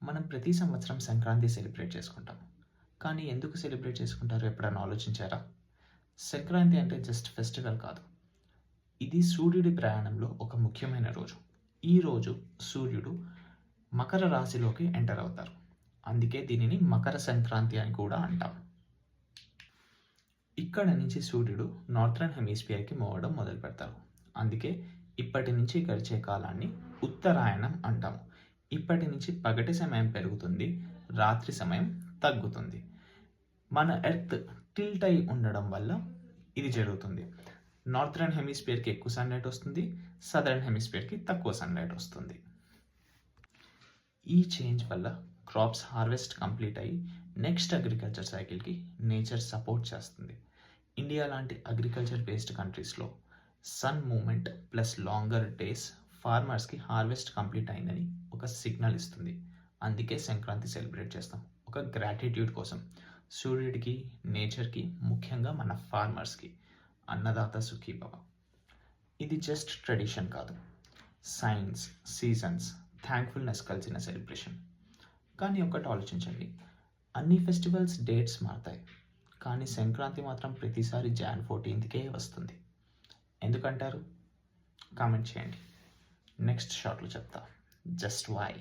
మనం ప్రతి సంవత్సరం సంక్రాంతి సెలబ్రేట్ చేసుకుంటాం. కానీ ఎందుకు సెలబ్రేట్ చేసుకుంటారో ఎప్పుడైనా ఆలోచించారా? సంక్రాంతి అంటే జస్ట్ ఫెస్టివల్ కాదు. ఇది సూర్యుడి ప్రయాణంలో ఒక ముఖ్యమైన రోజు. ఈ రోజు సూర్యుడు మకర రాశిలోకి ఎంటర్ అవుతారు. అందుకే దీనిని మకర సంక్రాంతి అని కూడా అంటాం. ఇక్కడ నుంచి సూర్యుడు నార్థరన్ హెమిస్ఫియర్కి మోవడం మొదలు పెడతారు. అందుకే ఇప్పటి నుంచి గడిచే కాలాన్ని ఉత్తరాయణం అంటాము. ఇప్పటి నుంచి పగటి సమయం పెరుగుతుంది, రాత్రి సమయం తగ్గుతుంది. మన ఎర్త్ టిల్ట్ అయి ఉండడం వల్ల ఇది జరుగుతుంది. నార్థరన్ హెమిస్ఫియర్కి ఎక్కువ సన్లైట్ వస్తుంది, సదరన్ హెమిస్ఫియర్కి తక్కువ సన్లైట్ వస్తుంది. ఈ చేంజ్ వల్ల క్రాప్స్ హార్వెస్ట్ కంప్లీట్ అయ్యి నెక్స్ట్ అగ్రికల్చర్ సైకిల్కి నేచర్ సపోర్ట్ చేస్తుంది. ఇండియా లాంటి అగ్రికల్చర్ బేస్డ్ కంట్రీస్లో sun movement plus longer days ఫార్మర్స్కి హార్వెస్ట్ కంప్లీట్ అయిందని ఒక సిగ్నల్ ఇస్తుంది. అందుకే సంక్రాంతి సెలబ్రేట్ చేస్తాం. ఒక గ్రాటిట్యూడ్ కోసం సూర్యుడికి, నేచర్కి, ముఖ్యంగా మన ఫార్మర్స్కి. అన్నదాత సుఖీభవ. ఇది జస్ట్ ట్రెడిషన్ కాదు, సైన్స్, సీజన్స్, థ్యాంక్ఫుల్నెస్ కలిసిన సెలబ్రేషన్. కానీ ఒకటి ఆలోచించండి, అన్ని ఫెస్టివల్స్ డేట్స్ మారుతాయి, కానీ సంక్రాంతి మాత్రం ప్రతిసారి Jan 14కే వస్తుంది. ఎందుకంటారు? కామెంట్ చేయండి. నెక్స్ట్ షాట్లో చెప్తా జస్ట్ వై.